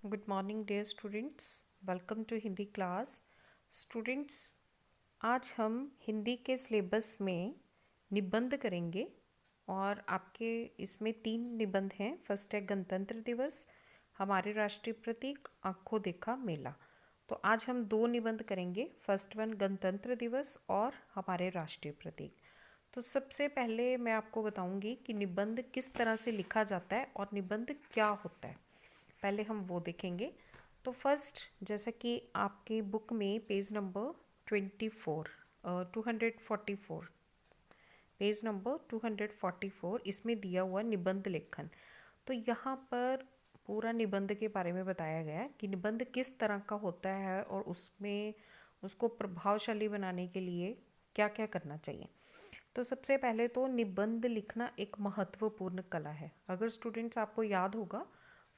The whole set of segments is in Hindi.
Good morning dear students, welcome to Hindi class. Students, आज हम हिंदी के सिलेबस में निबंध करेंगे और आपके इसमें 3 निबंध हैं। फर्स्ट है गणतंत्र दिवस, हमारे राष्ट्रीय प्रतीक, आंखों देखा मेला। तो आज हम 2 निबंध करेंगे, फर्स्ट वन गणतंत्र दिवस और हमारे राष्ट्रीय प्रतीक। तो सबसे पहले मैं आपको बताऊंगी कि निबंध किस तरह से लिखा जाता है और निबंध क्या होता है, पहले हम वो देखेंगे। तो फर्स्ट, जैसा कि आपकी बुक में पेज नंबर 24 244 पेज नंबर 244 इसमें दिया हुआ निबंध लेखन। तो यहाँ पर पूरा निबंध के बारे में बताया गया है कि निबंध किस तरह का होता है और उसमें उसको प्रभावशाली बनाने के लिए क्या क्या करना चाहिए। तो सबसे पहले तो निबंध लिखना एक महत्वपूर्ण कला है। अगर स्टूडेंट्स आपको याद होगा,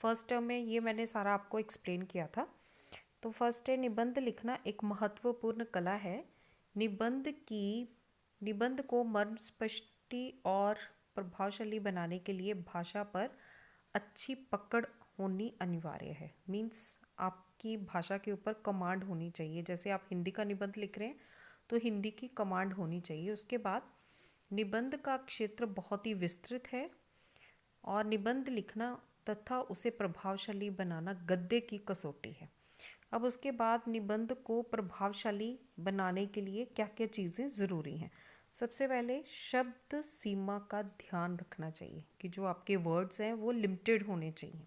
फर्स्ट टर्म में ये मैंने सारा आपको एक्सप्लेन किया था। तो फर्स्ट है निबंध लिखना एक महत्वपूर्ण कला है। निबंध को मर्मस्पष्टि और प्रभावशाली बनाने के लिए भाषा पर अच्छी पकड़ होनी अनिवार्य है। मीन्स आपकी भाषा के ऊपर कमांड होनी चाहिए। जैसे आप हिंदी का निबंध लिख रहे हैं तो हिंदी की कमांड होनी चाहिए। उसके बाद निबंध का क्षेत्र बहुत ही विस्तृत है और निबंध लिखना तथा उसे प्रभावशाली बनाना गद्य की कसौटी है। अब उसके बाद निबंध को प्रभावशाली बनाने के लिए क्या क्या चीज़ें ज़रूरी हैं। सबसे पहले शब्द सीमा का ध्यान रखना चाहिए कि जो आपके वर्ड्स हैं वो लिमिटेड होने चाहिए।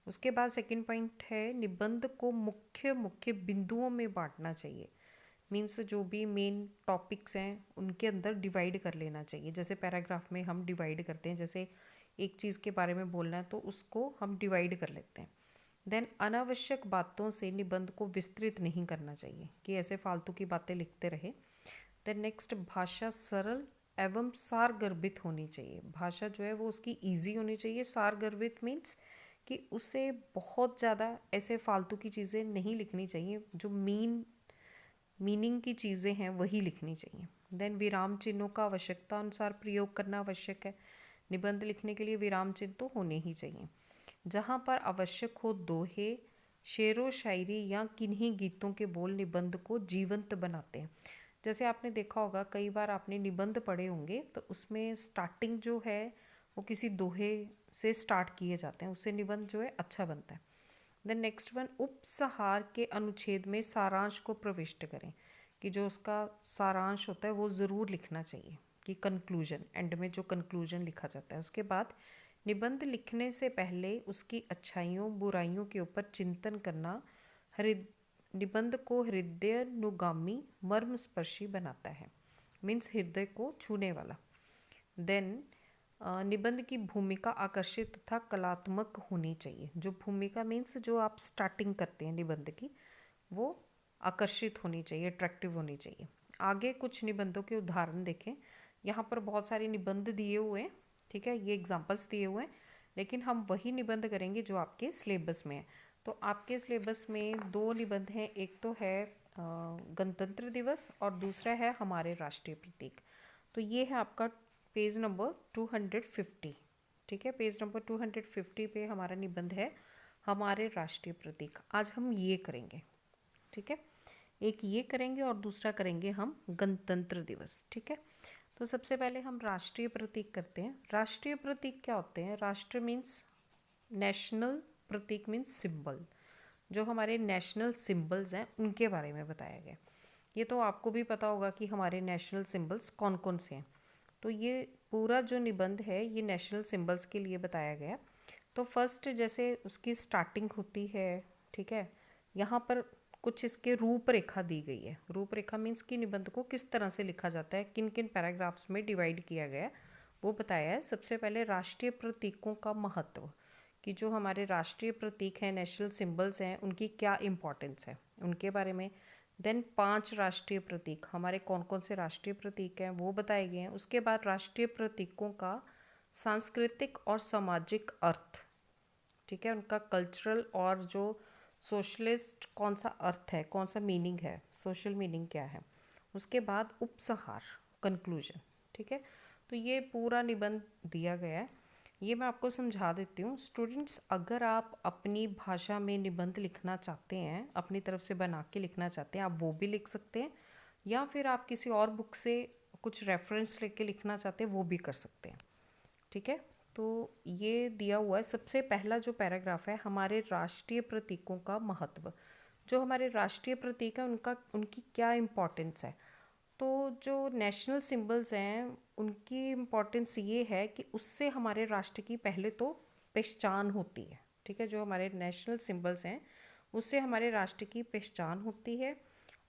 उसके बाद सेकंड पॉइंट है निबंध को मुख्य मुख्य बिंदुओं में बांटना चाहिए। मीन्स जो भी मेन टॉपिक्स हैं उनके अंदर डिवाइड कर लेना चाहिए। जैसे पैराग्राफ में हम डिवाइड करते हैं, जैसे एक चीज़ के बारे में बोलना है तो उसको हम डिवाइड कर लेते हैं। देन अनावश्यक बातों से निबंध को विस्तृत नहीं करना चाहिए कि ऐसे फालतू की बातें लिखते रहे। देन नेक्स्ट, भाषा सरल एवं सारगर्भित होनी चाहिए। भाषा जो है वो उसकी ईजी होनी चाहिए। सारगर्भित मीन्स कि उसे बहुत ज़्यादा ऐसे फालतू की चीज़ें नहीं लिखनी चाहिए, जो मीनिंग की चीज़ें हैं वही लिखनी चाहिए। देन विराम चिन्हों का आवश्यकता अनुसार प्रयोग करना आवश्यक है। निबंध लिखने के लिए विराम चिन्ह तो होने ही चाहिए। जहाँ पर आवश्यक हो दोहे, शेरो शायरी या किन्हीं गीतों के बोल निबंध को जीवंत बनाते हैं। जैसे आपने देखा होगा, कई बार आपने निबंध पढ़े होंगे तो उसमें स्टार्टिंग जो है वो किसी दोहे से स्टार्ट किए जाते हैं, उससे निबंध जो है अच्छा बनता है। देन नेक्स्ट वन, उपसंहार के अनुच्छेद में सारांश को प्रविष्ट करें कि जो उसका सारांश होता है वो ज़रूर लिखना चाहिए कि कंक्लूजन, एंड में जो कंक्लूजन लिखा जाता है। उसके बाद निबंध लिखने से पहले उसकी अच्छाइयों बुराइयों के ऊपर चिंतन करना निबंध को हृदयनुगामी मर्मस्पर्शी बनाता है। मीन्स हृदय को छूने वाला। देन निबंध की भूमिका आकर्षित तथा कलात्मक होनी चाहिए। जो भूमिका मीन्स जो आप स्टार्टिंग करते हैं निबंध की, वो आकर्षित होनी चाहिए, अट्रैक्टिव होनी चाहिए। आगे कुछ निबंधों के उदाहरण देखें। यहाँ पर बहुत सारे निबंध दिए हुए हैं, ठीक है, ये एग्जाम्पल्स दिए हुए हैं, लेकिन हम वही निबंध करेंगे जो आपके सिलेबस में है। तो आपके सिलेबस में 2 निबंध हैं, एक तो है गणतंत्र दिवस और दूसरा है हमारे राष्ट्रीय प्रतीक। तो ये है आपका पेज नंबर 250, ठीक है। पेज नंबर 250 पे हमारा निबंध है हमारे राष्ट्रीय प्रतीक। आज हम ये करेंगे, ठीक है। एक ये करेंगे और दूसरा करेंगे हम गणतंत्र दिवस, ठीक है। तो सबसे पहले हम राष्ट्रीय प्रतीक करते हैं। राष्ट्रीय प्रतीक क्या होते हैं? राष्ट्र मीन्स नेशनल, प्रतीक मीन्स सिंबल। जो हमारे नेशनल सिंबल्स हैं उनके बारे में बताया गया। ये तो आपको भी पता होगा कि हमारे नेशनल सिंबल्स कौन कौन से हैं। तो ये पूरा जो निबंध है ये नेशनल सिंबल्स के लिए बताया गया। तो फर्स्ट जैसे उसकी स्टार्टिंग होती है, ठीक है, यहाँ पर कुछ इसके रूपरेखा दी गई है। रूपरेखा मीन्स कि निबंध को किस तरह से लिखा जाता है, किन किन पैराग्राफ्स में डिवाइड किया गया है वो बताया है। सबसे पहले राष्ट्रीय प्रतीकों का महत्व, कि जो हमारे राष्ट्रीय प्रतीक हैं, नेशनल सिंबल्स हैं, उनकी क्या इम्पोर्टेंस है उनके बारे में। देन 5 राष्ट्रीय प्रतीक, हमारे कौन कौन से राष्ट्रीय प्रतीक हैं वो बताए गए हैं। उसके बाद राष्ट्रीय प्रतीकों का सांस्कृतिक और सामाजिक अर्थ, ठीक है, उनका कल्चरल और जो सोशलिस्ट कौन सा अर्थ है, कौन सा मीनिंग है, सोशल मीनिंग क्या है। उसके बाद उपसंहार, कंक्लूजन, ठीक है। तो ये पूरा निबंध दिया गया है। ये मैं आपको समझा देती हूँ स्टूडेंट्स। अगर आप अपनी भाषा में निबंध लिखना चाहते हैं, अपनी तरफ से बना के लिखना चाहते हैं, आप वो भी लिख सकते हैं, या फिर आप किसी और बुक से कुछ रेफरेंस लेके लिखना चाहते हैं वो भी कर सकते हैं। ठीक है, तो ये दिया हुआ है। सबसे पहला जो पैराग्राफ है, हमारे राष्ट्रीय प्रतीकों का महत्व। जो हमारे राष्ट्रीय प्रतीक है उनकी क्या इम्पोर्टेंस है। तो जो नेशनल सिंबल्स हैं उनकी इम्पोर्टेंस ये है कि उससे हमारे राष्ट्र की पहले तो पहचान होती है। ठीक है, जो हमारे नेशनल सिंबल्स हैं उससे हमारे राष्ट्र की पहचान होती है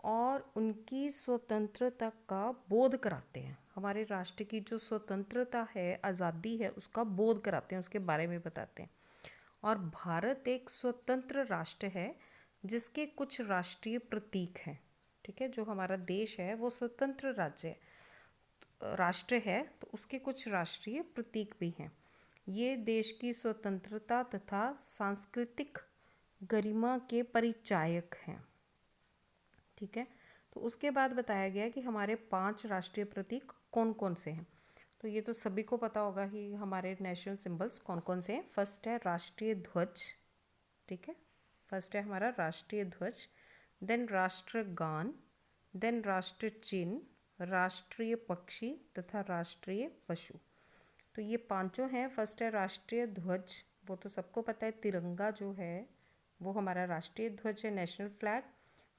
और उनकी स्वतंत्रता का बोध कराते हैं। हमारे राष्ट्र की जो स्वतंत्रता है, आज़ादी है, उसका बोध कराते हैं, उसके बारे में बताते हैं। और भारत एक स्वतंत्र राष्ट्र है जिसके कुछ राष्ट्रीय प्रतीक हैं। ठीक है, जो हमारा देश है वो स्वतंत्र राज्य राष्ट्र है, तो उसके कुछ राष्ट्रीय प्रतीक भी हैं। ये देश की स्वतंत्रता तथा सांस्कृतिक गरिमा के परिचायक हैं। ठीक है, तो उसके बाद बताया गया कि हमारे 5 राष्ट्रीय प्रतीक कौन कौन से हैं। तो ये तो सभी को पता होगा कि हमारे नेशनल सिंबल्स कौन कौन से हैं। फर्स्ट है राष्ट्रीय ध्वज। ठीक है, फर्स्ट है हमारा राष्ट्रीय ध्वज, देन राष्ट्रगान, देन राष्ट्र चिन्ह, राष्ट्रीय पक्षी तथा राष्ट्रीय पशु। तो ये पांचों हैं। फर्स्ट है राष्ट्रीय ध्वज, वो तो सबको पता है, तिरंगा जो है वो हमारा राष्ट्रीय ध्वज है, नेशनल फ्लैग।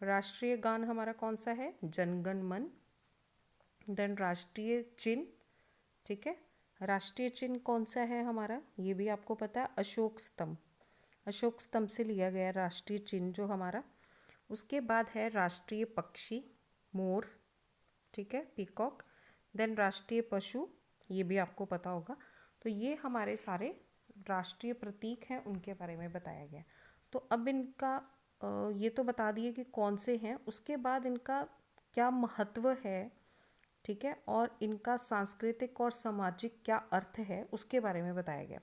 राष्ट्रीय गान हमारा कौन सा है, जनगण मन। देन राष्ट्रीय चिन्ह, ठीक है, राष्ट्रीय चिन्ह कौन सा है हमारा, ये भी आपको पता है, अशोक स्तंभ। अशोक स्तंभ से लिया गया राष्ट्रीय चिन्ह जो हमारा। उसके बाद है राष्ट्रीय पक्षी, मोर। ठीक है, पीकॉक। देन राष्ट्रीय पशु, ये भी आपको पता होगा। तो ये हमारे सारे राष्ट्रीय प्रतीक हैं, उनके बारे में बताया गया। तो अब इनका ये तो बता दिए कि कौन से हैं, उसके बाद इनका क्या महत्व है। ठीक है, और इनका सांस्कृतिक और सामाजिक क्या अर्थ है उसके बारे में बताया गया।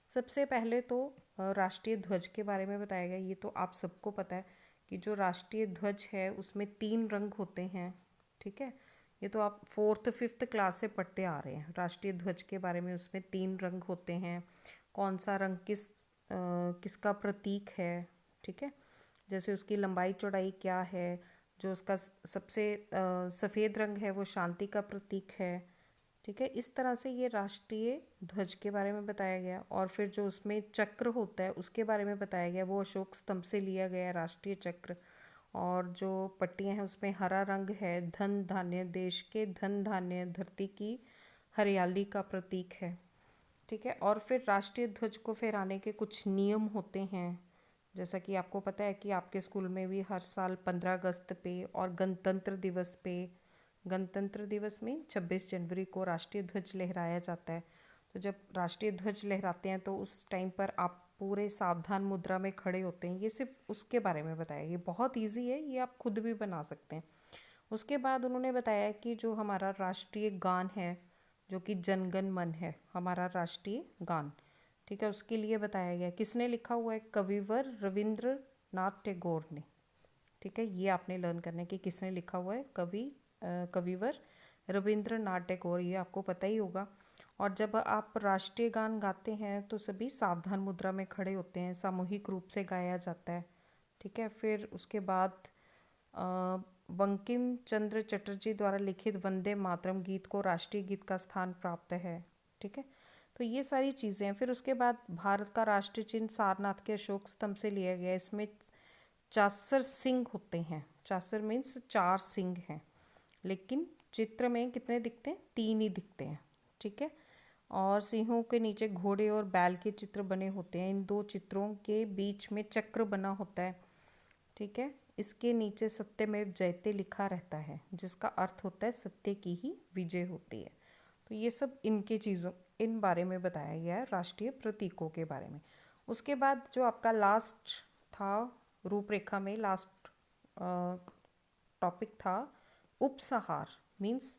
सबसे पहले तो राष्ट्रीय ध्वज के बारे में बताया गया। ये तो आप सबको पता है कि जो राष्ट्रीय ध्वज है उसमें 3 रंग होते हैं। ठीक है, ये तो आप 4th 5th क्लास से पढ़ते आ रहे हैं राष्ट्रीय ध्वज के बारे में। उसमें 3 रंग होते हैं, कौन सा रंग किसका प्रतीक है। ठीक है, जैसे उसकी लंबाई चौड़ाई क्या है। जो उसका सबसे सफ़ेद रंग है वो शांति का प्रतीक है। ठीक है, इस तरह से ये राष्ट्रीय ध्वज के बारे में बताया गया। और फिर जो उसमें चक्र होता है उसके बारे में बताया गया, वो अशोक स्तंभ से लिया गया राष्ट्रीय चक्र। और जो पट्टियां हैं उसमें हरा रंग है, धन धान्य, देश के धन धान्य, धरती की हरियाली का प्रतीक है। ठीक है, और फिर राष्ट्रीय ध्वज को फहराने के कुछ नियम होते हैं। जैसा कि आपको पता है कि आपके स्कूल में भी हर साल 15 अगस्त पे और गणतंत्र दिवस पे, गणतंत्र दिवस में 26 जनवरी को राष्ट्रीय ध्वज लहराया जाता है। तो जब राष्ट्रीय ध्वज लहराते हैं तो उस टाइम पर आप पूरे सावधान मुद्रा में खड़े होते हैं। ये सिर्फ उसके बारे में बताया। ये बहुत इजी है, ये आप खुद भी बना सकते हैं। उसके बाद उन्होंने बताया कि जो हमारा राष्ट्रीय गान है, जो कि जनगण मन है, हमारा राष्ट्रीय गान। ठीक है, उसके लिए बताया गया किसने लिखा हुआ है, कविवर रविंद्रनाथ टैगोर ने। ठीक है, ये आपने लर्न करने की किसने लिखा हुआ है, कविवर रविंद्रनाथ टैगोर, ये आपको पता ही होगा। और जब आप राष्ट्रीय गान गाते हैं तो सभी सावधान मुद्रा में खड़े होते हैं, सामूहिक रूप से गाया जाता है। ठीक है, फिर उसके बाद बंकिम चंद्र चटर्जी द्वारा लिखित वंदे मातरम गीत को राष्ट्रीय गीत का स्थान प्राप्त है। ठीक है, तो ये सारी चीज़ें हैं। फिर उसके बाद भारत का राष्ट्रीय चिन्ह सारनाथ के अशोक स्तंभ से लिया गया। इसमें चासर सिंह होते हैं। चासर मीन्स 4 सिंह हैं, लेकिन चित्र में कितने दिखते हैं, 3 ही दिखते हैं। ठीक है, और सिंहों के नीचे घोड़े और बैल के चित्र बने होते हैं। इन 2 चित्रों के बीच में चक्र बना होता है। ठीक है, इसके नीचे सत्यमेव जयते लिखा रहता है, जिसका अर्थ होता है सत्य की ही विजय होती है। तो ये सब इन बारे में बताया गया है, राष्ट्रीय प्रतीकों के बारे में। उसके बाद जो आपका लास्ट था रूपरेखा में, लास्ट टॉपिक था उपसंहार। मीन्स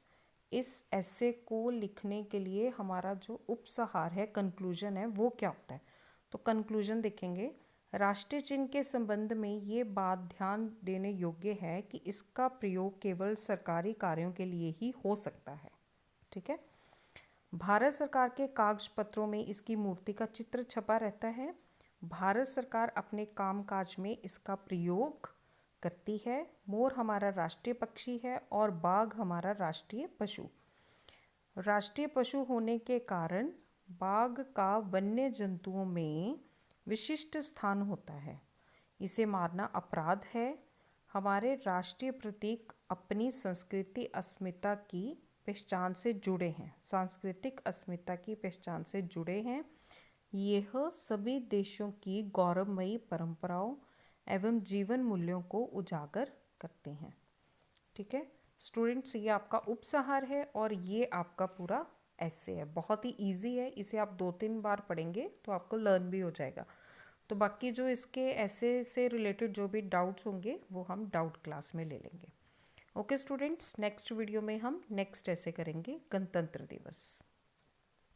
इस ऐसे को लिखने के लिए हमारा जो उपसंहार है, कंक्लूजन है, वो क्या होता है। तो कंक्लूजन देखेंगे, राष्ट्रीय चिन्ह के संबंध में ये बात ध्यान देने योग्य है कि इसका प्रयोग केवल सरकारी कार्यों के लिए ही हो सकता है। ठीक है, भारत सरकार के कागज पत्रों में इसकी मूर्ति का चित्र छपा रहता है। भारत सरकार अपने कामकाज में इसका प्रयोग करती है। मोर हमारा राष्ट्रीय पक्षी है और बाघ हमारा राष्ट्रीय पशु। राष्ट्रीय पशु होने के कारण बाघ का वन्य जंतुओं में विशिष्ट स्थान होता है। इसे मारना अपराध है। हमारे राष्ट्रीय प्रतीक अपनी संस्कृति अस्मिता की पहचान से जुड़े हैं, सांस्कृतिक अस्मिता की पहचान से जुड़े हैं। यह सभी देशों की गौरवमयी परंपराओं एवं जीवन मूल्यों को उजागर करते हैं। ठीक है स्टूडेंट्स, ये आपका उपसहार है और ये आपका पूरा ऐसे है। बहुत ही इजी है, इसे आप 2-3 बार पढ़ेंगे तो आपको लर्न भी हो जाएगा। तो बाकी जो इसके ऐसे से रिलेटेड जो भी डाउट्स होंगे वो हम डाउट क्लास में ले लेंगे। ओके स्टूडेंट्स, नेक्स्ट वीडियो में हम नेक्स्ट ऐसे करेंगे गणतंत्र दिवस।